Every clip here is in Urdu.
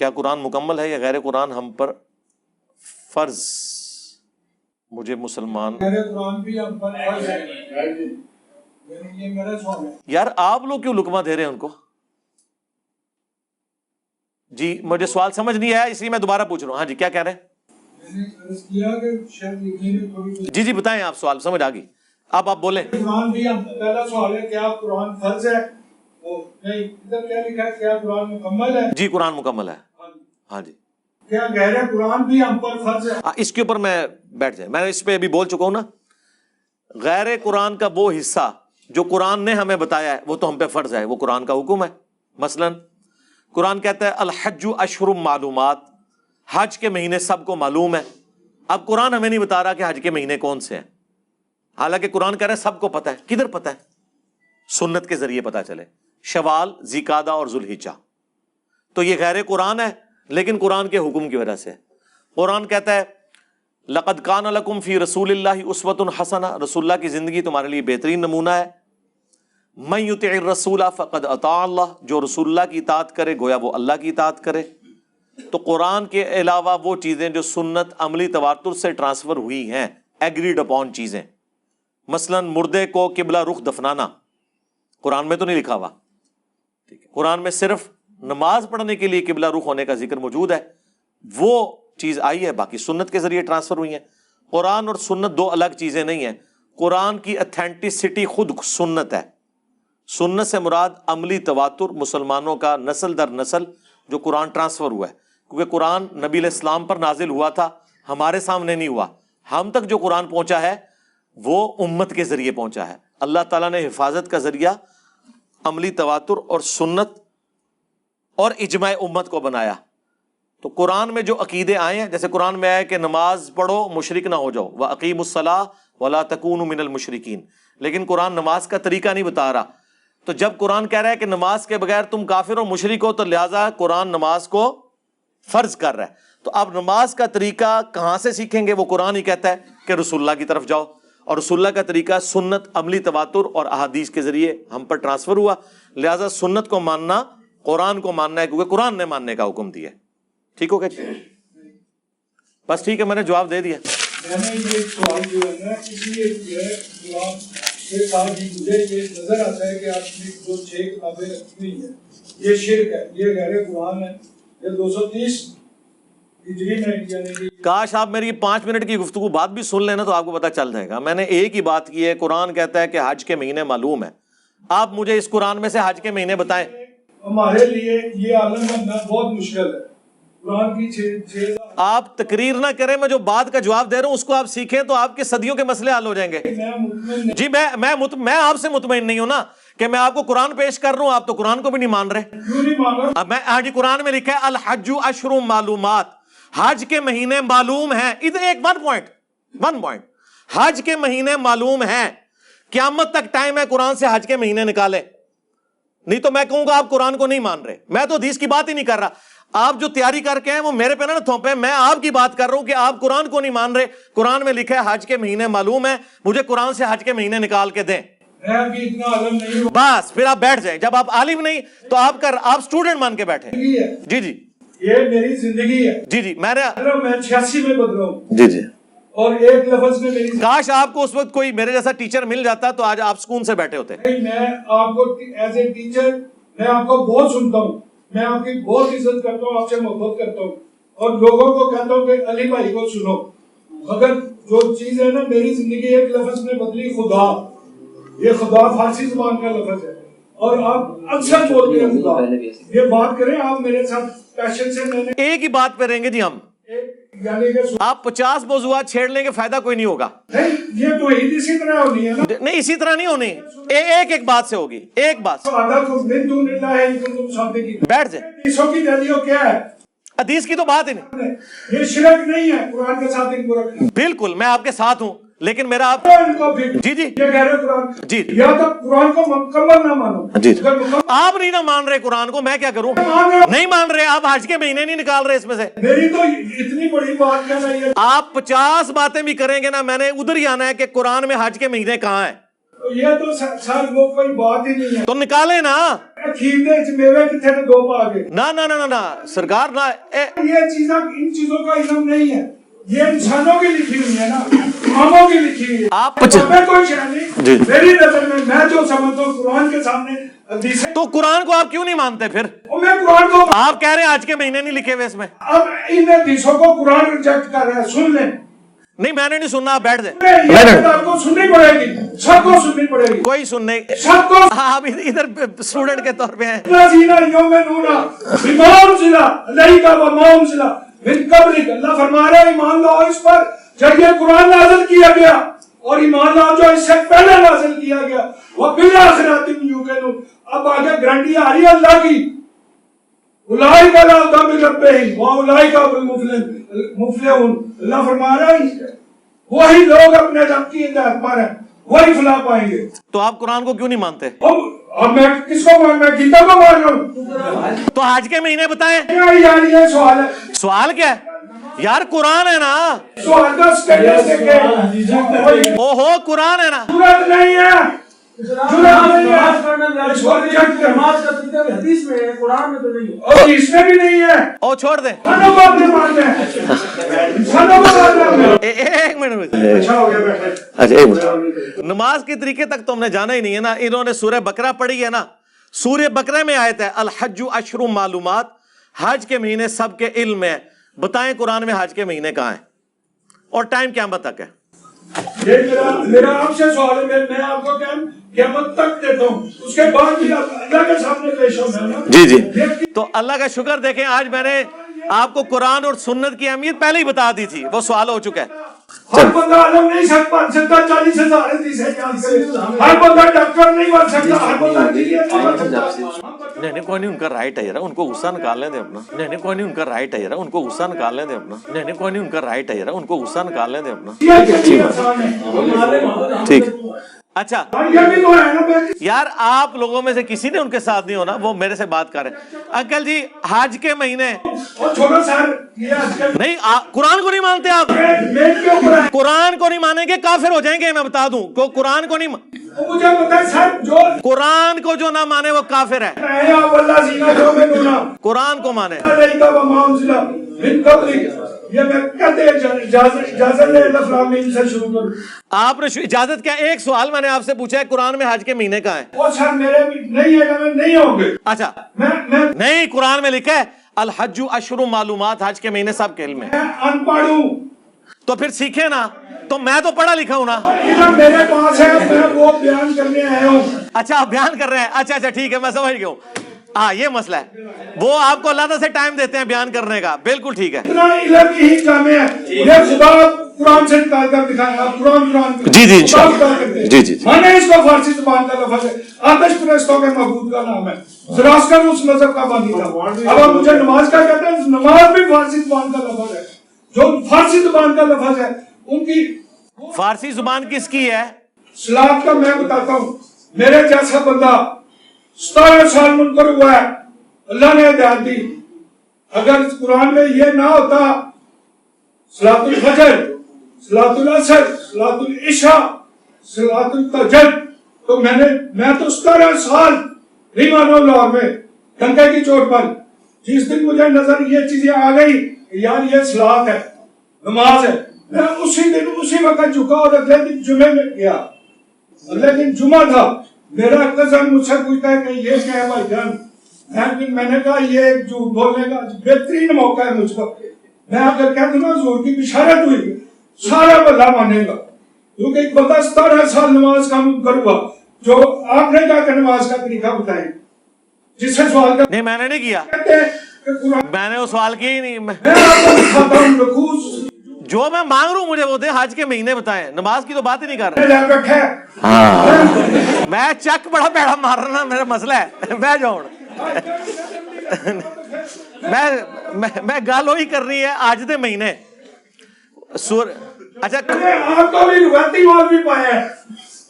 کیا قرآن مکمل ہے یا غیر قرآن ہم پر فرض؟ مجھے مسلمان غیر قرآن بھی ہم پر فرض ہے، یہ میرا سوال ہے۔ یار آپ لوگ کیوں لقمہ دے رہے ہیں ان کو؟ جی مجھے سوال سمجھ نہیں آیا اس لیے میں دوبارہ پوچھ رہا ہوں. ہاں جی کیا کہہ رہے ہیں؟ میں نے عرض کیا کہ شاید لکھنے میں تھوڑی جی جی بتائیں، آپ سوال سمجھ آ گئی، اب آپ بولیں. قرآن بھی ہم پہلا سوال ہے کیا قرآن فرض ہے؟ نہیں، ادھر کیا لکھا ہے کیا قرآن مکمل ہے؟ جی قرآن مکمل ہے. ہاں جی. کیا غیر قرآن بھی ہم پر فرض ہے؟ اس کے اوپر میں بیٹھ جائیں، میں اس پہ ابھی بول چکا ہوں نا. غیر قرآن کا وہ حصہ جو قرآن نے ہمیں بتایا ہے وہ تو ہم پہ فرض ہے، وہ قرآن کا حکم ہے. مثلا قرآن کہتا ہے الحج اشہر معلومات، حج کے مہینے سب کو معلوم ہے. اب قرآن ہمیں نہیں بتا رہا کہ حج کے مہینے کون سے ہیں، حالانکہ قرآن کہہ رہا ہے سب کو پتہ ہے. کدھر پتہ ہے؟ سنت کے ذریعے پتہ چلے. شوال، ذیقعدہ اور ذوالحجہ. تو یہ غیر قرآن ہے لیکن قرآن کے حکم کی وجہ سے. قرآن کہتا ہے لقد کان لکم فی رسول اللہ اسوۃ حسنہ، رسول اللہ کی زندگی تمہارے لیے بہترین نمونہ ہے. من یطع الرسول فقد اطاع اللہ، جو رسول اللہ کی اطاعت کرے گویا وہ اللہ کی اطاعت کرے. تو قرآن کے علاوہ وہ چیزیں جو سنت عملی تواتر سے ٹرانسفر ہوئی ہیں، ایگریڈ اپون چیزیں، مثلا مردے کو قبلہ رخ دفنانا، قرآن میں تو نہیں لکھا ہوا. ٹھیک ہے، قرآن میں صرف نماز پڑھنے کے لیے قبلہ رخ ہونے کا ذکر موجود ہے، وہ چیز آئی ہے، باقی سنت کے ذریعے ٹرانسفر ہوئی ہیں. قرآن اور سنت دو الگ چیزیں نہیں ہیں. قرآن کی اتھینٹسٹی خود سنت ہے. سنت سے مراد عملی تواتر، مسلمانوں کا نسل در نسل جو قرآن ٹرانسفر ہوا ہے، کیونکہ قرآن نبی علیہ السلام پر نازل ہوا تھا، ہمارے سامنے نہیں ہوا. ہم تک جو قرآن پہنچا ہے وہ امت کے ذریعے پہنچا ہے. اللہ تعالیٰ نے حفاظت کا ذریعہ عملی تواتر اور سنت اور اجماع امت کو بنایا. تو قرآن میں جو عقیدے آئے ہیں، جیسے قرآن میں آئے کہ نماز پڑھو مشرک نہ ہو جاؤ، وَأَقِيمُوا الصَّلَاةَ وَلَا تَكُونُوا مِنَ الْمُشْرِكِينَ، لیکن قرآن نماز کا طریقہ نہیں بتا رہا. تو جب قرآن کہہ رہا ہے کہ نماز کے بغیر تم کافر اور مشرک ہو، تو لہٰذا قرآن نماز کو فرض کر رہا ہے. تو اب نماز کا طریقہ کہاں سے سیکھیں گے؟ وہ قرآن ہی کہتا ہے کہ رسول اللہ کی طرف جاؤ، اور رسول اللہ کا طریقہ سنت عملی تواتر اور احادیث کے ذریعے ہم پر ٹرانسفر ہوا. لہٰذا سنت کو ماننا قرآن کو ماننا ہے، کیونکہ قرآن نے ماننے کا حکم دیا. ٹھیک ہو گیا جی؟ بس ٹھیک ہے، میں نے جواب دے دیا. میں نے یہ سوال جو ہے نا اس لیے کیا ہے، قرآن کے ساتھ ہی مجھے یہ نظر آتا ہے کہ آپ نے جو 6 کتابیں رکھی ہوئی ہیں یہ شرک ہے، یہ غیر قرآن ہے، یہ 230 ہجری میں یعنی کہ کاش آپ میری 5 منٹ کی گفتگو بات بھی سن لینا تو آپ کو پتہ چل جائے گا. میں نے ایک ہی بات کی ہے، قرآن کہتا ہے کہ حج کے مہینے معلوم ہے. آپ مجھے اس قرآن میں سے حج کے مہینے بتائیں. ہمارے لیے یہ عالم بننا بہت مشکل ہے. قرآن کی 6 آپ تقریر نہ کریں، میں جو بات کا جواب دے رہا ہوں اس کو آپ سیکھیں تو آپ کے صدیوں کے مسئلے حل ہو جائیں گے. میں مطمئن جی میں آپ سے مطمئن نہیں ہوں نا کہ میں آپ کو قرآن پیش کر رہا ہوں، آپ تو قرآن کو بھی نہیں مان رہے. کیوں نہیں مان رہا؟ اب میں آج قرآن میں لکھا ہے الحج اشہر معلومات، حج کے مہینے معلوم ہیں. ادھر ایک ون پوائنٹ حج کے مہینے معلوم ہیں. قیامت تک ٹائم ہے قرآن سے حج کے مہینے نکالے، نہیں تو میں کہوں گا آپ قرآن کو نہیں مان رہے. میں تو حدیث کی بات ہی نہیں کر رہا. آپ جو تیاری کر کے ہیں وہ میرے پہ نہ تھوپیں، میں آپ کی بات کر رہا ہوں کہ آپ قرآن کو نہیں مان رہے. قرآن میں لکھا ہے حج کے مہینے معلوم ہے، مجھے قرآن سے حج کے مہینے نکال کے دیں. میں ابھی اتنا عالم نہیں ہوں. بس پھر آپ بیٹھ جائیں. جب آپ عالم نہیں تو آپ اسٹوڈنٹ مان کے بیٹھیں. جی جی یہ میری زندگی ہے. جی جی میں 86 میں بدلا ہوں. جی جی اور ایک لفظ میں میری کاش آپ کو اس وقت کوئی میرے جیسا ٹیچر مل جاتا تو آج آپ سکون سے بیٹھے ہوتے. میں آپ کو ایز اے ٹیچر میں آپ کو بہت سنتا ہوں، میں آپ کی بہت عزت کرتا ہوں، آپ سے محبت کرتا ہوں، اور لوگوں کو کہتا ہوں کہ علی بھائی کو سنو. مگر جو چیز ہے نا میری زندگی ایک لفظ میں بدلی، خدا. یہ خدا فارسی زبان کا لفظ ہے اور آپ اکثر بولتے ہیں خدا. یہ بات کریں آپ میرے ساتھ پیشن سے. میں نے ایک ہی بات پہ رہیں گے جی ہم. یعنی کہ آپ 50 موضوعات چھیڑ لیں گے، فائدہ کوئی نہیں ہوگا. نہیں، یہ تو عید اسی طرح ہونی ہے نا. نہیں اسی طرح نہیں ہونی، ایک بات سے ہوگی، ایک بات سے. بیٹھ جائیں. حدیثوں کی دلیل کیا ہے؟ حدیث کی تو بات ہی نہیں. یہ شرک نہیں ہے قرآن کے ساتھ ایک برکت. بالکل میں آپ کے ساتھ ہوں، لیکن میرا آپ جی جی یہ کہہ رہے قرآن جی یا تو قرآن کو مکمل نہ مانو. جی آپ نہیں نہ مان رہے قرآن کو، میں کیا کروں؟ نہیں مان رہے آپ، حج کے مہینے نہیں نکال رہے اس میں سے. میری تو اتنی بڑی بات کہنا ہے. آپ 50 باتیں بھی کریں گے نا، میں نے ادھر ہی آنا ہے کہ قرآن میں حج کے مہینے کہاں ہیں. یہ تو سر وہ کوئی بات ہی نہیں ہے. تو نکالے نا. کھیرنے میوے کتنے نے 2 پا گئے. نہ سرکار نہ. یہ چیزیں ان چیزوں کا علم نہیں ہے. یہ انسانوں کی لکھی ہوئی ہے نا, اماموں کی لکھی ہوئی ہے. آپ میں کوئی شے نہیں, میری نظر میں جو سمجھتا ہوں قرآن کے سامنے حدیث. تو قرآن کو آپ کیوں نہیں مانتے پھر؟ میں قرآن کو, آپ کہہ رہے ہیں آج کے مہینے نہیں لکھے ہوئے اس میں. اب ان حدیثوں کو قرآن ریجیکٹ کر رہا ہے, سن لیں. نہیں میں نے نہیں سننا, آپ بیٹھ جائیں. یہ آپ کو سننی پڑے گی, سب کو سننی پڑے گی. کوئی سننے, سب کو. آپ ادھر اسٹوڈنٹ کے طور پہ ہیں. اللہ فرما رہا ہے ایمان لاؤ اس پر جب یہ قرآن نازل کیا گیا, اور ایمان لاؤ جو اس سے پہلے نازل کیا گیا. وَبِالْآخِرَةِ هُمْ يُوقِنُونَ. اب آگے گارنٹی آ رہی ہے اللہ کی. اولئک علی ھدی من ربہم واولئک هم المفلحون. اللہ فرما رہا ہے وہی لوگ اپنے رب کی ہدایت پر ہیں, وہی فلاح پائیں گے. تو آپ قرآن کو کیوں نہیں مانتے؟ اب میں کس کو مان, میں گیتا کو مان رہا ہوں. تو حج کے مہینے بتائیں. یعنی یہ سوال ہے. سوال کیا ہے یار؟ قرآن ہے نا. سوال کا سٹیٹس دیکھیں. اوہو قرآن ہے نا. ضرورت نہیں ہے, ضرورت نہیں ہے. حدیث میں ہے, قرآن میں تو نہیں ہے. اور اس میں بھی نہیں ہے. او چھوڑ دیں. سنو کو اپنے مانتے ہیں, سنو کو مانتے ہیں. ایک منٹ. اچھا ہو گیا بیٹھے. اچھا ایک منٹ. نماز کے طریقے تک تو ہم نے جانا ہی نہیں ہے نا. انہوں نے سورہ بقرہ پڑھی ہے نا. سورہ بقرہ میں آیت ہے الحج اشہر معلومات, حج کے مہینے سب کے علم میں. بتائیں قرآن میں حج کے مہینے کہاں ہیں اور ٹائم قیامت تک ہے؟ یہ میرا آپ سے سوال ہے, میں آپ کو قیامت تک دیتا ہوں, اس کے بعد بھی اللہ کے سامنے پیش ہونا ہے. جی تو اللہ کا شکر. دیکھیں آج میں نے آپ کو قرآن اور سنت کی اہمیت پہلے ہی بتا دی تھی, وہ سوال ہو چکا ہے. ہر بندہ عالم نہیں سکتا 40,000 حدیث ہے. ہر بندہ ڈاکٹر نہیں بن سکتا, ہر بندہ انجینئر نہیں بن سکتا. نہیں کوئی نہیں, ان کا رائٹ ہے یار, ان کو غصہ نکالنے دیں اپنا. نہیں کوئی نہیں, ان کا رائٹ ہے یار, ان کو غصہ نکالنے دیں اپنا. نہیں کوئی نہیں, ان کا رائٹ ہے یار, ان کو غصہ نکالنے دیں اپنا. ٹھیک. اچھا یار آپ لوگوں میں سے کسی نے ان کے ساتھ نہیں ہونا, وہ میرے سے بات کر رہے ہیں. انکل جی حج کے مہینے نہیں, قرآن کو نہیں مانتے آپ. قرآن کو نہیں مانیں گے کافر ہو جائیں گے, میں بتا دوں. قرآن کو نہیں, مجھے پتا ہے سر, جو قرآن کو جو نہ مانے وہ کافر ہے. قرآن کو مانے. یہ میں کہتے اجازت لے لفظ سے شروع کروں. آپ نے اجازت کیا؟ ایک سوال میں نے آپ سے پوچھا ہے قرآن میں حج کے مہینے کہاں ہیں؟ وہ سر میرے نہیں ہے, میں نہیں ہوں گے. اچھا نہیں, قرآن میں لکھا ہے الحج اشہر معلومات, حج کے مہینے سب کے علم میں. میں ان پڑھ ہوں. تو پھر سیکھیں نا. تو میں تو پڑھا لکھا ہوں نا. میرے پاس ہے, میں وہ بیان کرنے آیا ہوں. اچھا آپ بیان کر رہے ہیں. اچھا ٹھیک ہے, میں سمجھ گیا ہوں. ہاں یہ مسئلہ ہے, وہ آپ کو اللہ تعالیٰ سے ٹائم دیتے ہیں بیان کرنے کا. بالکل ٹھیک ہے. اتنا علم ہی جامع ہے. یہ خدا قرآن سے نکال کر دکھائیں. آپ قرآن جی انشاءاللہ. جی میں نے اس کو فارسی زبان کا لفظ ہے. آتش پرستوں کے معبود کا نام ہے. زراسکر اس مذہب کا بانی تھا. اب آپ مجھے نماز کا کہتے ہیں, نماز بھی فارسی زبان کا لفظ ہے. جو فارسی زبان کا لفظ ہے ان کی فارسی زبان کس کی ہے؟ سلاد کا میں بتاتا ہوں. میرے جیسا بندہ 17 سال منکر ہوا ہے, اللہ نے ہدایت دی. اگر قرآن میں یہ نہ ہوتا صلاۃ الفجر, صلاۃ العصر, صلاۃ العشاء, صلاۃ التہجد, تو میں تو 17 سال نہیں مانو لاہور میں ڈنکے کی چوٹ پر. جس دن مجھے نظر یہ چیزیں آ گئی یار یہ صلاۃ ہے, نماز ہے, میں اسی دن اسی وقت جھکا اور اگلے دن جمعے میں گیا. اگلے دن جمعہ تھا. میرا کزن مجھ سے پوچھتا ہے کہ یہ کیا ہے بھائی جان. میں نے کہا یہ جھوٹ بولنے کا بہترین موقع ہے مجھ کو. میں اگر کہہ دوں نا حضور کی بشارت ہوئی سارا بندہ مانے گا, کیونکہ ایک بندہ 17 سال نماز کا منکر ہوا. جو آپ نے کہا کہ نماز کا طریقہ بتائیں, جس سے سوال کر نہیں, میں نے نہیں کیا, میں نے وہ سوال کیا ہی نہیں. میں آپ کو دکھاتا ہوں رکوع جو میں مانگ رہا ہوں مجھے وہ دے. حج کے مہینے بتائیں, نماز کی تو بات ہی نہیں کر رہے. میں چک بڑا پیڑا مار رہا, میرا مسئلہ ہے. میں جاؤں میں گل وہی کر رہی ہے آج دے مہینے سور. اچھا آپ کو بھی روایتی مال بھی پایا ہے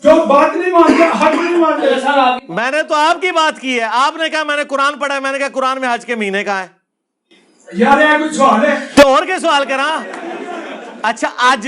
جو بات نہیں مانتے, حق نہیں مانتے. میں نے تو آپ کی بات کی ہے. آپ نے کہا میں نے قرآن پڑھا ہے, میں نے کہا قرآن میں حج کے مہینے کہاں ہے. یار یہ کوئی سوال ہے تو اور کیا سوال کرا. اچھا آج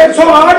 108,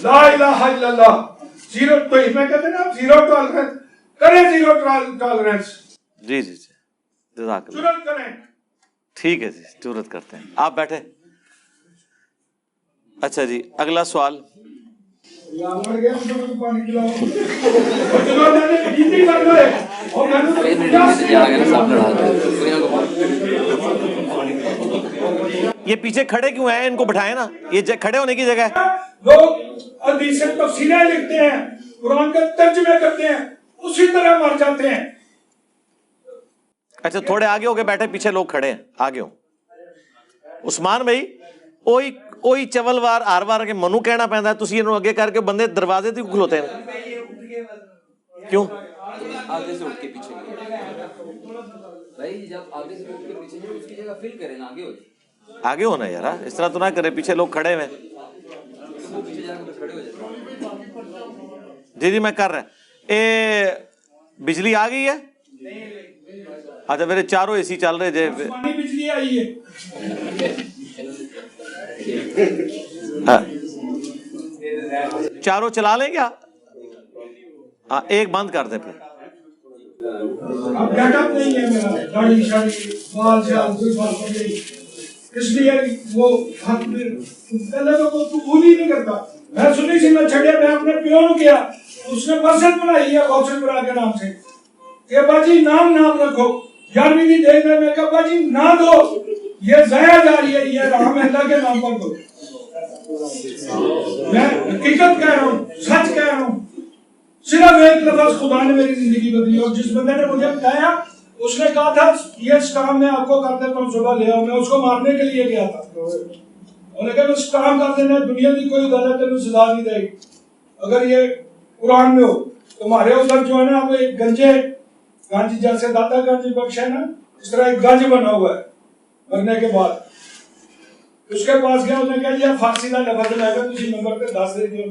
لا الہ الا اللہ. زیرو تو اس میں کہتے ہیں نا زیرو ٹالرنس کریں, زیرو ٹالرنس. جی جی جی جزاک اللہ. جرات کریں. ٹھیک ہے جی ضرورت کرتے ہیں. آپ بیٹھے. اچھا جی اگلا سوال. مر گیا تو پانی پلاؤ. اور جناب نے ہندی کر لو اور میں یہ پیچھے کھڑے کیوں ہیں؟ ان کو بٹھائیں نا, یہ کھڑے ہونے کی جگہ ہے. لوگ حدیث تفسیریں لکھتے ہیں, قرآن کا ترجمے کرتے ہیں, اسی طرح مر جاتے ہیں. اچھا تھوڑے آگے ہو کے بیٹھے, پیچھے لوگ کھڑے ہیں, آگے ہو. عثمان بھائی اوہی چول وار ہر وار کے منو کہنا پیندا ہے, تسی انہوں اگے کر کے بندے دروازے تے کھلوتے ہیں کیوں؟ آگے سے اٹھ کے پیچھے بھائی, جب آگے سے اٹھ کے پیچھے جائے اس کی جگہ فل کریں نا, آگے ہو جائے. آگے ہونا یار, اس طرح تو نہ کرے, پیچھے لوگ کھڑے ہوئے. پیچھے جا کے کھڑے ہو جاتے. جی جی میں کر رہا. بجلی آ گئی ہے؟ اچھا میرے چاروں اے سی چل رہے جے. پانی بجلی آئی ہے. چاروں چلا لیں کیا؟ ہاں ایک بند کر دیں پھر. اب گیٹ اپ نہیں ہے میرا, داڑھی شاڑھی بال شال کوئی بات نہیں, اس لیے وہ حق میں پہلے تو قبول ہی نہیں کرتا. میں سنی سی میں چھڑیا, میں اپنے پیو نو کیا, اس نے مسجد بنائی ہے غوث برا کے نام سے کہ باجی نام رکھو. 11ویں کی دیکھ میں کہا باجی نہ دو, یہ ضائع جا رہی ہے, یہ رام اللہ کے نام پر دو. میں حقیقت کہہ رہا ہوں, سچ کہہ رہا ہوں. صرف ایک لفظ خدا نے میری زندگی بدلی, اور جس بندے نے مجھے بتایا اس نے کہا تھا یہ کام میں آپ کو کر دیتا ہوں, صبح لے آؤ. میں اس کو مارنے کے لیے گیا تھا, اور لیکن اس کام کر دینا دنیا کی کوئی غلط تمہیں سزا نہیں دے گی اگر یہ قرآن میں ہو. تمہارے ادھر جو ہے نا وہ ایک گنج جیسے داتا گنج بخش ہے نا, اس طرح ایک گنج بنا ہوا ہے مرنے کے بعد. اس کے پاس گیا, اس نے کہا یہ فارسی کا لفظ لے کر تسی نمبر پہ 10 دے دیو.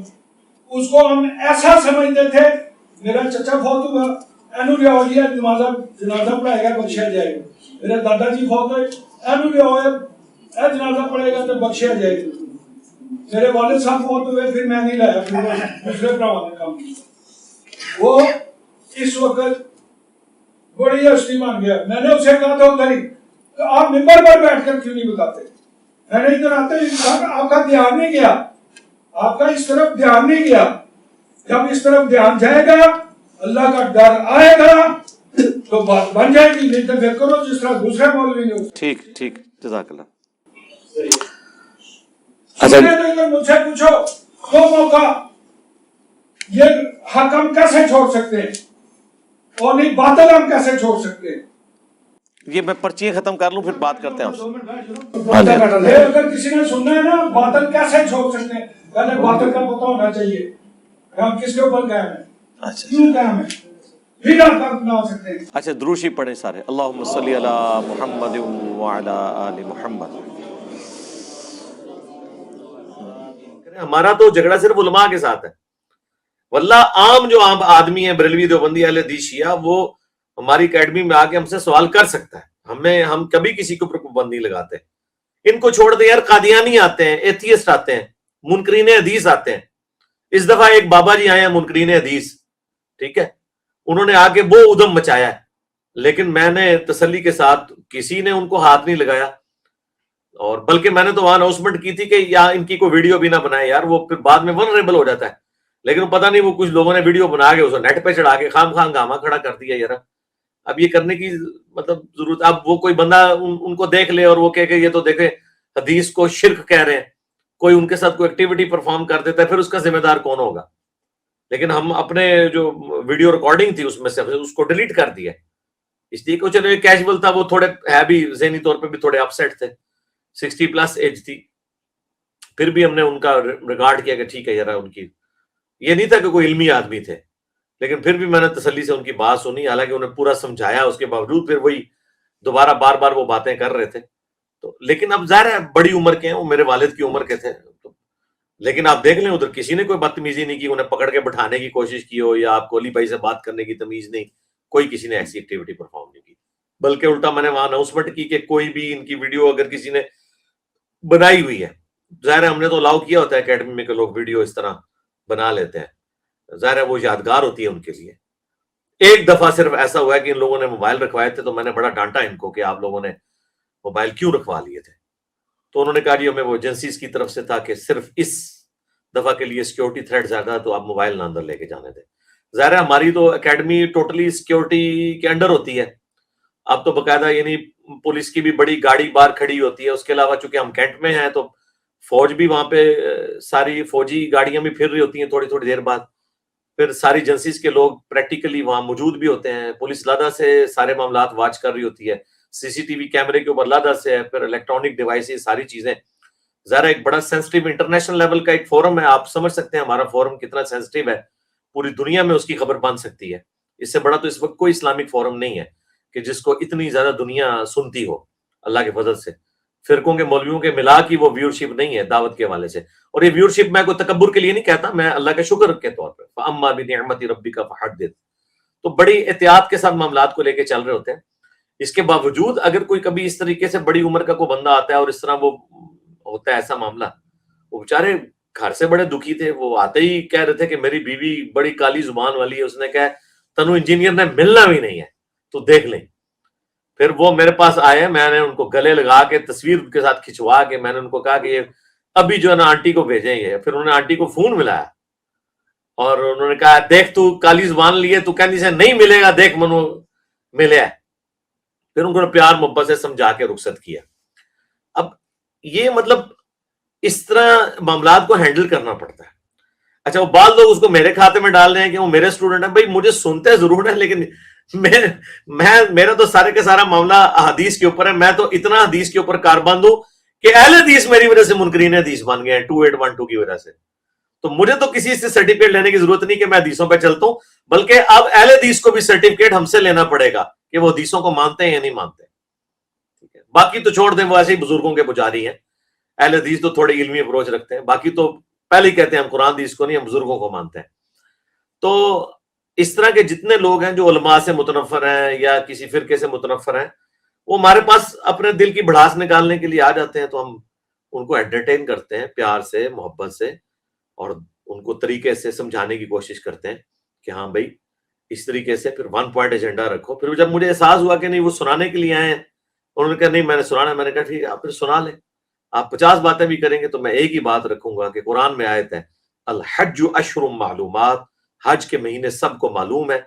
اس کو ہم ایسا سمجھتے تھے, میرا چچا فوت ہوا, اینو لیا لیا جنازہ پڑھائے گا بخشیا جائے گا. میرے دادا جی فوت ہوئے, اینو لیا جنازہ پڑھے گا تو بخشیا جائے گا. میرے والد صاحب فوت ہوئے, پھر میں نہیں لایا, پھر دوسرے بھراؤں نے کام کیا. وہ اس وقت بڑی ہستی مان گیا. میں نے اسے کہا تھا ادھر ہی کہ آپ ممبر پر بیٹھ کر کیوں نہیں بتاتے. میں نے ادھر آتے آپ کا دھیان نہیں گیا, آپ کا اس طرف دھیان نہیں گیا. جب اس طرف دھیان جائے گا, اللہ کا ڈر آئے گا تو بات بن جائے گی. نہیں تو پھر کرو جس طرح دوسرے مولوی نے. ٹھیک ٹھیک جزاک اللہ. اچھا مجھ سے پوچھو دو موقع یہ حق ہم کیسے چھوڑ سکتے ہیں اور نہیں باطل ہم کیسے چھوڑ سکتے ہیں. یہ میں پرچیاں ختم کر لوں پھر بات کرتے ہیں آپ سے. اگر کسی نے سننا ہے نا باطل کیسے چھوڑ سکتے ہیں, پہلے باطل کا پتہ ہونا چاہیے ہم کس کے اوپر قائم ہیں, کیوں قائم ہیں, پھر آپ بنا سکتے ہیں. اچھا درود شریف پڑھیں سارے. اللہم صلی علی محمد وعلی آل محمد. ہمارا تو جھگڑا صرف علماء کے ساتھ ہے, واللہ عام جو عام آدمی ہے بریلوی دیوبندی اہل حدیث شیعہ وہ ہماری اکیڈمی میں آ کے ہم سے سوال کر سکتا ہے. ہم کبھی کسی کے اوپر پابند نہیں لگاتے. ان کو چھوڑ دیں یار, قادیانی آتے ہیں, ایتھیسٹ آتے ہیں, منکرین حدیث آتے ہیں. اس دفعہ ایک بابا جی آئے ہیں منکرین حدیث, ٹھیک ہے, انہوں نے آ کے وہ ادھم مچایا ہے, لیکن میں نے تسلی کے ساتھ کسی نے ان کو ہاتھ نہیں لگایا, اور بلکہ میں نے تو وہاں اناؤنسمنٹ کی تھی کہ یا ان کی کوئی ویڈیو بھی نہ بنائے یار, وہ پھر بعد میں ولنریبل ہو جاتا ہے. لیکن پتہ نہیں وہ کچھ لوگوں نے ویڈیو بنا کے اسے نیٹ پہ چڑھا کے خام ہنگامہ کھڑا کر دیا. یار اب یہ کرنے کی مطلب ضرورت, اب وہ کوئی بندہ ان کو دیکھ لے اور وہ کہے کہ یہ تو دیکھے حدیث کو شرک کہہ رہے ہیں, کوئی ان کے ساتھ کوئی ایکٹیویٹی پرفارم کر دیتا ہے, پھر اس کا ذمہ دار کون ہوگا. لیکن ہم اپنے جو ویڈیو ریکارڈنگ تھی اس میں سے اس کو ڈیلیٹ کر دیا, اس لیے کہ چلو یہ کیجول تھا, وہ تھوڑے ہے بھی ذہنی طور پہ بھی تھوڑے اپسیٹ تھے, 60+ ایج تھی. پھر بھی ہم نے ان کا ریگارڈ کیا کہ ٹھیک ہے یار, ان کی یہ نہیں تھا کہ کوئی علمی آدمی تھے, لیکن پھر بھی میں نے تسلی سے ان کی بات سنی, حالانکہ انہیں پورا سمجھایا, اس کے باوجود پھر وہی دوبارہ بار بار وہ باتیں کر رہے تھے. تو لیکن اب ظاہر ہے بڑی عمر کے ہیں, وہ میرے والد کی عمر کے تھے, لیکن آپ دیکھ لیں ادھر کسی نے کوئی بدتمیزی نہیں کی, انہیں پکڑ کے بٹھانے کی کوشش کی ہو, یا آپ کو علی بھائی سے بات کرنے کی تمیز نہیں, کوئی کسی نے ایسی ایکٹیویٹی پرفارم نہیں کی. بلکہ الٹا میں نے وہاں اناؤنسمنٹ کی کہ کوئی بھی ان کی ویڈیو اگر کسی نے بنائی ہوئی ہے, ظاہر ہے ہم نے تو الاؤ کیا ہوتا ہے اکیڈمی میں کہ لوگ ویڈیو اس طرح بنا لیتے ہیں. ظاہر ہے وہ یادگار ہوتی ہے ان کے لیے. ایک دفعہ صرف ایسا ہوا ہے کہ ان لوگوں نے موبائل رکھوائے تھے تو میں نے بڑا ڈانٹا ان کو کہ آپ لوگوں نے موبائل کیوں رکھوا لیے تھے. تو انہوں نے کہا جی ہمیں وہ ایجنسیز کی طرف سے تھا کہ صرف اس دفعہ کے لیے سیکیورٹی تھریٹ زیادہ تو آپ موبائل نہ اندر لے کے جانے دیں. ظاہر ہے ہماری تو اکیڈمی ٹوٹلی سیکیورٹی کے انڈر ہوتی ہے. اب تو باقاعدہ یعنی پولیس کی بھی بڑی گاڑی باہر کھڑی ہوتی ہے. اس کے علاوہ چونکہ ہم کینٹ میں ہیں تو فوج بھی وہاں پہ ساری فوجی گاڑیاں بھی پھر رہی ہوتی ہیں تھوڑی تھوڑی دیر بعد. پھر ساری ایجنسیز کے لوگ پریکٹیکلی وہاں موجود بھی ہوتے ہیں. پولیس لادہ سے سارے معاملات واچ کر رہی ہوتی ہے. سی سی ٹی وی کیمرے کے اوپر لادہ سے ہے. پھر الیکٹرانک ڈیوائسز ساری چیزیں. ظاہر ایک بڑا سینسٹیو انٹرنیشنل لیول کا ایک فورم ہے. آپ سمجھ سکتے ہیں ہمارا فورم کتنا سینسٹیو ہے. پوری دنیا میں اس کی خبر بن سکتی ہے. اس سے بڑا تو اس وقت کوئی اسلامک فورم نہیں ہے کہ جس کو اتنی زیادہ دنیا سنتی ہو اللہ کے فضل سے. فرقوں کے مولویوں کے ملا کی وہ ویورشپ نہیں ہے دعوت کے حوالے سے. اور یہ ویورشپ میں کوئی تکبر کے لیے نہیں کہتا, میں اللہ کے شکر کے طور پہ فَأَمَّا بِنِعْمَتِ رَبِّكَ فَحَدِّثْ. تو بڑی احتیاط کے ساتھ معاملات کو لے کے چل رہے ہوتے ہیں. اس کے باوجود اگر کوئی کبھی اس طریقے سے بڑی عمر کا کوئی بندہ آتا ہے اور اس طرح وہ ہوتا ہے ایسا معاملہ, وہ بیچارے گھر سے بڑے دکھی تھے. وہ آتے ہی کہہ رہے تھے کہ میری بیوی بڑی کالی زبان والی ہے, اس نے کہا تنو انجینئر نے ملنا بھی نہیں ہے تو دیکھ لیں. پھر وہ میرے پاس آئے, میں نے ان کو گلے لگا کے تصویر کے ساتھ کھنچوا کے میں نے ان کو کہا کہ یہ ابھی جو ہے نا آنٹی کو بھیجیں گے. پھر انہوں نے آنٹی کو فون ملایا اور انہوں نے کہا دیکھ تو کالی زبان لیے تو کہنی سے نہیں ملے گا, دیکھ منو ملے ہے. پھر ان کو پیار محبت سے سمجھا کے رخصت کیا. اب یہ مطلب اس طرح معاملات کو ہینڈل کرنا پڑتا ہے. اچھا وہ بعض لوگ اس کو میرے کھاتے میں ڈال رہے ہیں کہ وہ میرے اسٹوڈنٹ ہیں. بھائی مجھے سنتے ضرور ہیں لیکن میرا تو سارے کا سارا معاملہ حدیث کے اوپر ہے. میں تو اتنا حدیث کے اوپر کاربند ہوں کہ اہل حدیث میری وجہ سے منکرین حدیث بن گئے ہیں 2812 کی وجہ سے. تو مجھے تو کسی سے سرٹیفکیٹ لینے کی ضرورت نہیں کہ میں حدیثوں پہ چلتا ہوں, بلکہ اب اہل حدیث کو بھی سرٹیفکیٹ ہم سے لینا پڑے گا کہ وہ حدیثوں کو مانتے ہیں یا نہیں مانتے. ٹھیک ہے, باقی تو چھوڑ دیں, وہ ایسے ہی بزرگوں کے پجاری ہیں. اہل حدیث تو تھوڑی علمی اپروچ رکھتے ہیں, باقی تو پہلے ہی کہتے ہیں ہم قرآن حدیث کو نہیں, ہم بزرگوں کو مانتے ہیں. تو اس طرح کے جتنے لوگ ہیں جو علماء سے متنفر ہیں یا کسی فرقے سے متنفر ہیں, وہ ہمارے پاس اپنے دل کی بڑھاس نکالنے کے لیے آ جاتے ہیں. تو ہم ان کو انٹرٹین کرتے ہیں پیار سے محبت سے اور ان کو طریقے سے سمجھانے کی کوشش کرتے ہیں کہ ہاں بھائی اس طریقے سے. پھر 1 پوائنٹ ایجنڈا رکھو. پھر جب مجھے احساس ہوا کہ نہیں وہ سنانے کے لیے آئے ہیں, انہوں نے کہا نہیں میں نے سنانا ہے, میں نے کہا ٹھیک ہے آپ پھر سنا لیں. آپ 50 باتیں بھی کریں گے تو میں ایک ہی بات رکھوں گا کہ قرآن میں آیت ہے الحج اشہر معلومات, حج کے مہینے سب کو معلوم ہے.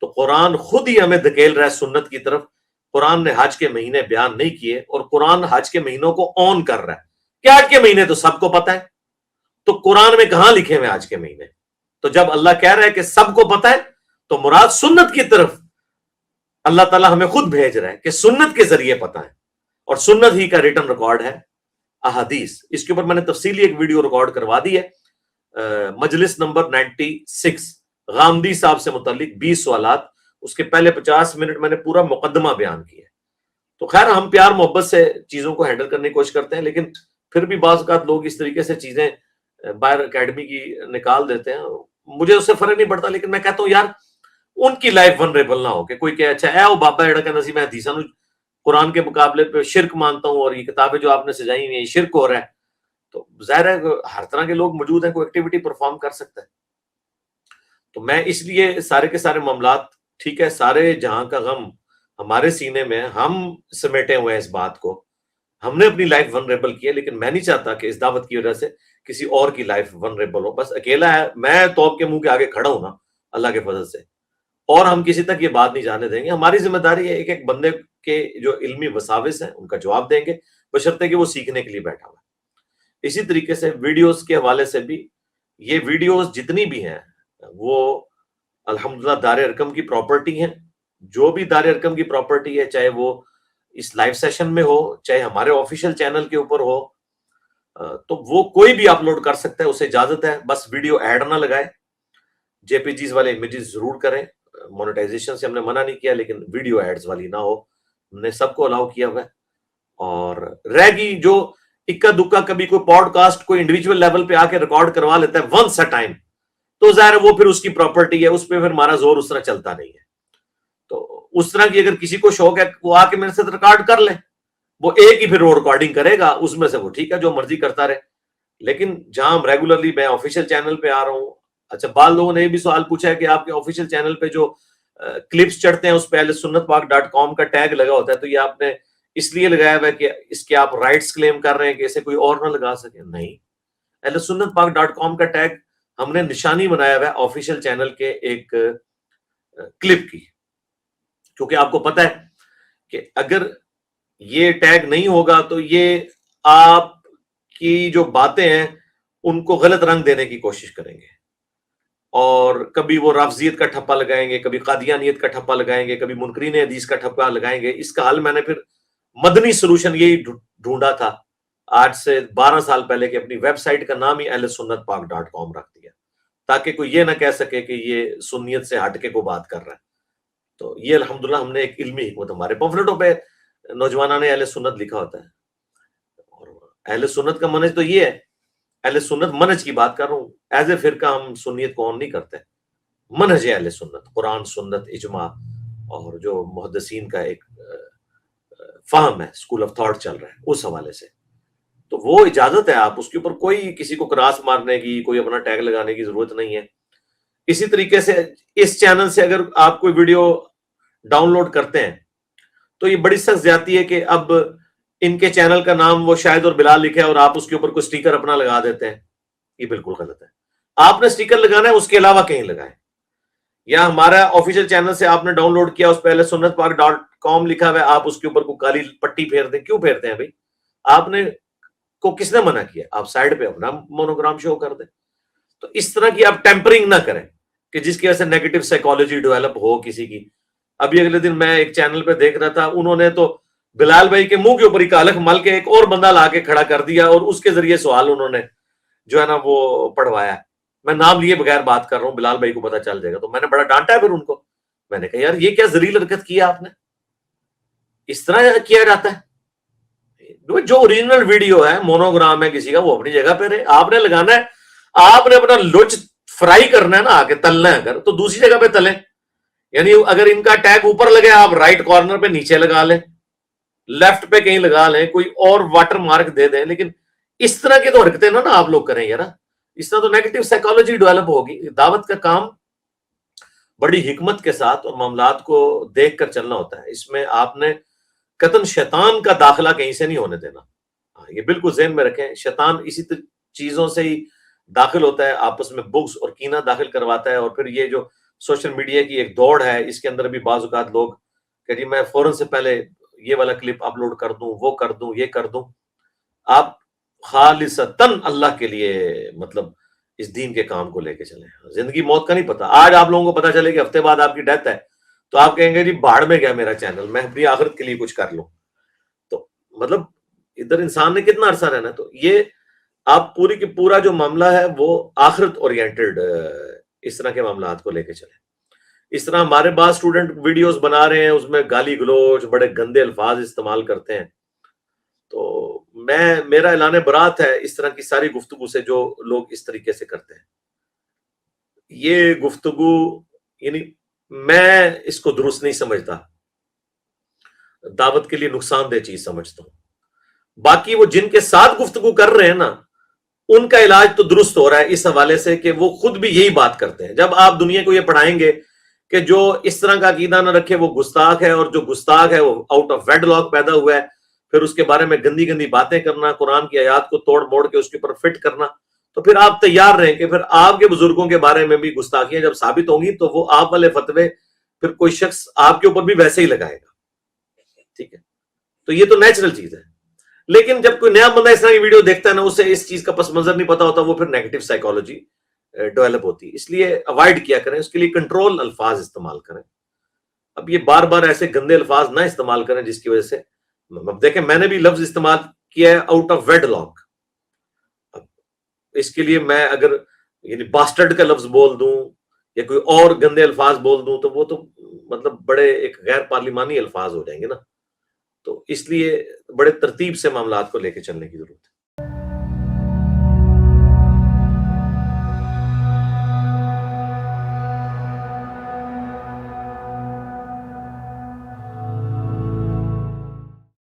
تو قرآن خود ہی ہمیں دھکیل رہا ہے سنت کی طرف. قرآن نے حج کے مہینے بیان نہیں کیے اور قرآن حج کے مہینوں کو آن کر رہا ہے کہ حج کے مہینے تو سب کو پتہ ہے. تو قرآن میں کہاں لکھے ہوئے حج کے مہینے؟ تو جب اللہ کہہ رہا ہے کہ سب کو پتہ ہے تو مراد سنت کی طرف اللہ تعالیٰ ہمیں خود بھیج رہا ہے کہ سنت کے ذریعے پتہ ہے. اور سنت ہی کا ریٹن ریکارڈ ہے احادیث. اس کے اوپر میں نے تفصیلی ایک ویڈیو ریکارڈ کروا دی ہے, مجلس نمبر 96 غامدی صاحب سے متعلق 20 سوالات. اس کے پہلے 50 منٹ میں نے پورا مقدمہ بیان کیا. تو خیر ہم پیار محبت سے چیزوں کو ہینڈل کرنے کی کوشش کرتے ہیں, لیکن پھر بھی بعض اوقات لوگ اس طریقے سے چیزیں باہر اکیڈمی کی نکال دیتے ہیں. مجھے اس سے فرق نہیں پڑتا, لیکن میں کہتا ہوں یار ان کی لائف ونریبل نہ ہو کہ کوئی کہ اچھا اے وہ بابا جڑا کہنا سی میں حدیثاں قرآن کے مقابلے پہ شرک مانتا ہوں اور یہ کتابیں جو آپ نے سجائی ہوئی ہیں یہ شرک ہو رہا ہے. تو ظاہر ہے ہر طرح کے لوگ موجود ہیں, کوئی ایکٹیویٹی پرفارم کر سکتا ہے. تو میں اس لیے سارے کے سارے معاملات ٹھیک ہے, سارے جہاں کا غم ہمارے سینے میں, ہم سمیٹے ہوئے ہیں اس بات کو, ہم نے اپنی لائف ونریبل کی ہے. لیکن میں نہیں چاہتا کہ اس دعوت کی وجہ سے کسی اور کی لائف ونریبل ہو. بس اکیلا ہے میں توپ کے منہ کے آگے کھڑا ہوں نا اللہ کے فضل سے, اور ہم کسی تک یہ بات نہیں جانے دیں گے. ہماری ذمہ داری ہے ایک ایک بندے کے جو علمی وساوس ہیں ان کا جواب دیں گے, بشرطے کہ وہ سیکھنے کے لیے بیٹھا ہوا ہے. اسی طریقے سے ویڈیوز کے حوالے سے بھی, یہ ویڈیوز جتنی بھی ہیں وہ الحمدللہ دار ارقم کی پراپرٹی ہیں. جو بھی دار ارقم کی پراپرٹی ہے, چاہے وہ اس لائیو سیشن میں ہو, چاہے ہمارے آفیشیل چینل کے اوپر ہو, تو وہ کوئی بھی اپلوڈ کر سکتا ہے, اسے اجازت ہے. بس ویڈیو ایڈ نہ لگائے, جے پی جیز والے امیجز ضرور کریں. مونیٹائزیشن سے ہم نے منع نہیں کیا, لیکن ویڈیو ایڈز والی نہ ہو. ہم نے سب کو الاؤ کیا ہوا ہے. اور رہ گئی جو اکا دکا کبھی کوئی پوڈ کاسٹ کوئی انڈیویجول لیول پہ آ کے ریکارڈ کروا لیتا ہے ونس اے ٹائم, تو ظاہر وہ پھر اس کی پراپرٹی ہے, اس پہ پھر ہمارا زور اس طرح چلتا نہیں ہے. تو اس طرح کی اگر کسی کو شوق ہے وہ آ کے میرے ساتھ ریکارڈ کر لیں, وہ ایک ہی پھر وہ ریکارڈنگ کرے گا, اس میں سے وہ ٹھیک ہے جو مرضی کرتا رہے. لیکن جہاں ہم ریگولرلی, میں آفیشیل چینل پہ آ رہا ہوں, اچھا بعض لوگوں نے یہ بھی سوال پوچھا ہے کہ آپ کے آفیشیل چینل پہ جو کلپس چڑھتے ہیں اس پہ ahlsunnatpak.com کا ٹیگ لگا ہوتا ہے، تو یہ آپ نے اس لیے لگایا ہوا ہے کہ اس کے آپ رائٹس کلیم کر رہے ہیں کہ اسے کوئی اور نہ لگا سکے؟ نہیں، ahlsunnatpak.com کا ٹیگ ہم نے نشانی بنایا ہوا ہے آفیشیل چینل کے ایک کلپ کی، کیونکہ آپ کو پتہ ہے کہ اگر یہ ٹیگ نہیں ہوگا تو یہ آپ کی جو باتیں ہیں ان کو غلط رنگ دینے کی کوشش کریں گے، اور کبھی وہ رافضیت کا ٹھپا لگائیں گے، کبھی قادیانیت کا ٹھپا لگائیں گے، کبھی منکرین حدیث کا ٹھپا لگائیں گے۔ اس کا حل میں نے پھر مدنی سلوشن یہی ڈھونڈا تھا آج سے 12 سال پہلے، کہ اپنی ویب سائٹ کا نام ہی ahlsunnatpak.com رکھ دیا، تاکہ کوئی یہ نہ کہہ سکے کہ یہ سنیت سے ہٹ کے کو بات کر رہا ہے۔ تو یہ الحمدللہ ہم نے ایک علمی حکمت، ہمارے پمفلٹوں پہ نوجوانوں نے اہل سنت لکھا ہوتا ہے، اور اہل سنت کا منہج تو یہ ہے، اہل سنت منہج کی بات کر رہا ہوں، ایز اے فرقہ ہم سنیت کو آن نہیں کرتے، منہج اہل سنت قرآن سنت اجماع اور جو محدثین کا ایک فہم ہے، اسکول آف تھاٹ چل رہا ہے، اس حوالے سے تو وہ اجازت ہے، آپ اس کے اوپر کوئی کسی کو کراس مارنے کی، کوئی اپنا ٹیگ لگانے کی ضرورت نہیں ہے۔ اسی طریقے سے اس چینل سے اگر آپ کوئی ویڈیو ڈاؤن لوڈ کرتے ہیں تو یہ بڑی سخت زیادتی ہے کہ اب ان کے چینل کا نام وہ شاہد اور بلال لکھے اور آپ اس کے اوپر کوئی سٹیکر اپنا لگا دیتے ہیں، یہ بالکل غلط ہے۔ آپ نے سٹیکر لگانا ہے، اس کے علاوہ کہیں لگائیں، یا ہمارا آفیشیل چینل سے آپ نے ڈاؤن لوڈ کیا، اس پہ ahlsunnatpak.com لکھا ہوا ہے، آپ اس کے اوپر کوئی کالی پٹی پھیر دیں، کیوں پھیرتے ہیں بھائی؟ آپ نے کو کس نے منع کیا؟ آپ سائڈ پہ اپنا مونوگرام شو کر دیں۔ تو اس طرح کی آپ ٹیمپرنگ نہ کریں کہ جس کی وجہ سے نیگیٹو سائیکالوجی ڈیولپ ہو کسی کی۔ ابھی اگلے دن میں ایک چینل پہ دیکھ رہا تھا، انہوں نے تو بلال بھائی کے منہ کے اوپر ہی کالخ مل کے ایک اور بندہ لا کے کھڑا کر دیا، اور اس کے ذریعے سوال انہوں نے جو ہے نا وہ پڑھوایا۔ میں نام لیے بغیر بات کر رہا ہوں، بلال بھائی کو پتا چل جائے گا، تو میں نے بڑا ڈانٹا ہے پھر ان کو، میں نے کہا یار یہ کیا ذلیل حرکت کیا آپ نے، اس طرح کیا جاتا ہے؟ جو اوریجنل ویڈیو ہے، مونوگرام ہے کسی کا، وہ اپنی جگہ پہ رہے، آپ نے لگانا ہے، آپ نے اپنا لچ فرائی کرنا ہے نا، آ کے تلنا ہے اگر، تو دوسری جگہ پہ تلیں، یعنی اگر ان کا ٹیگ اوپر لگے، آپ رائٹ کارنر پہ نیچے لگا لیں، لیفٹ پہ کہیں لگا لیں، کوئی اور واٹر مارک دے دیں، لیکن اس طرح کی تو حرکتیں نا آپ لوگ کریں یار، اس طرح تو نیگیٹو سائیکالوجی ڈیولپ ہوگی۔ دعوت کا کام بڑی حکمت کے ساتھ اور معاملات کو دیکھ کر چلنا ہوتا ہے، اس میں آپ نے قطن شیطان کا داخلہ کہیں سے نہیں ہونے دینا، یہ بالکل ذہن میں رکھیں، شیطان اسی چیزوں سے ہی داخل ہوتا ہے، آپس میں بغض اور کینہ داخل کرواتا ہے، اور پھر یہ جو سوشل میڈیا کی ایک دوڑ ہے، اس کے اندر بھی بعض اوقات لوگ کہ جی میں فوراً سے پہلے یہ والا کلپ اپلوڈ کر دوں، وہ کر دوں، یہ کر دوں۔ آپ خالصتاً اللہ کے لیے مطلب اس دین کے کام کو لے کے چلیں، زندگی موت کا نہیں پتا۔ آج آپ لوگوں کو پتا چلے کہ ہفتے بعد آپ کی ڈیتھ ہے تو آپ کہیں گے جی بھاڑ میں گیا میرا چینل، میں اپنی آخرت کے لیے کچھ کر لوں۔ تو مطلب ادھر انسان نے کتنا عرصہ رہنا ہے، تو یہ آپ پوری کی پورا جو معاملہ ہے وہ آخرت اورینٹڈ اس طرح کے معاملات کو لے کے چلیں۔ اس طرح ہمارے بعض اسٹوڈنٹ ویڈیوز بنا رہے ہیں، اس میں گالی گلوچ، بڑے گندے الفاظ استعمال کرتے ہیں، تو میرا اعلان برات ہے اس طرح کی ساری گفتگو سے جو لوگ اس طریقے سے کرتے ہیں۔ یہ گفتگو یعنی میں اس کو درست نہیں سمجھتا، دعوت کے لیے نقصان دہ چیز سمجھتا ہوں۔ باقی وہ جن کے ساتھ گفتگو کر رہے ہیں نا، ان کا علاج تو درست ہو رہا ہے اس حوالے سے کہ وہ خود بھی یہی بات کرتے ہیں۔ جب آپ دنیا کو یہ پڑھائیں گے کہ جو اس طرح کا عقیدہ نہ رکھے وہ گستاخ ہے، اور جو گستاخ ہے وہ آؤٹ آف ویڈ لاک پیدا ہوا ہے، پھر اس کے بارے میں گندی گندی باتیں کرنا، قرآن کی آیات کو توڑ موڑ کے اس کے اوپر فٹ کرنا، تو پھر آپ تیار رہیں کہ پھر آپ کے بزرگوں کے بارے میں بھی گستاخیاں جب ثابت ہوں گی تو وہ آپ والے فتوے پھر کوئی شخص آپ کے اوپر بھی ویسے ہی لگائے گا، ٹھیک ہے؟ تو یہ تو نیچرل چیز ہے۔ لیکن جب کوئی نیا بندہ اس طرح کی ویڈیو دیکھتا ہے نا، اسے اس چیز کا پس منظر نہیں پتا ہوتا، وہ پھر نیگیٹو سائیکالوجی ڈیولپ ہوتی ہے، اس لیے اوائڈ کیا کریں، اس کے لیے کنٹرول الفاظ استعمال کریں۔ اب یہ بار بار ایسے گندے الفاظ نہ استعمال کریں جس کی وجہ سے، اب دیکھیں میں نے بھی لفظ استعمال کیا ہے آؤٹ آف ویڈ لاک، اس کے لیے میں اگر یعنی باسٹرڈ کا لفظ بول دوں یا کوئی اور گندے الفاظ بول دوں تو وہ تو مطلب بڑے ایک غیر پارلیمانی الفاظ ہو جائیں گے نا، تو اس لیے بڑے ترتیب سے معاملات کو لے کے چلنے کی ضرورت ہے۔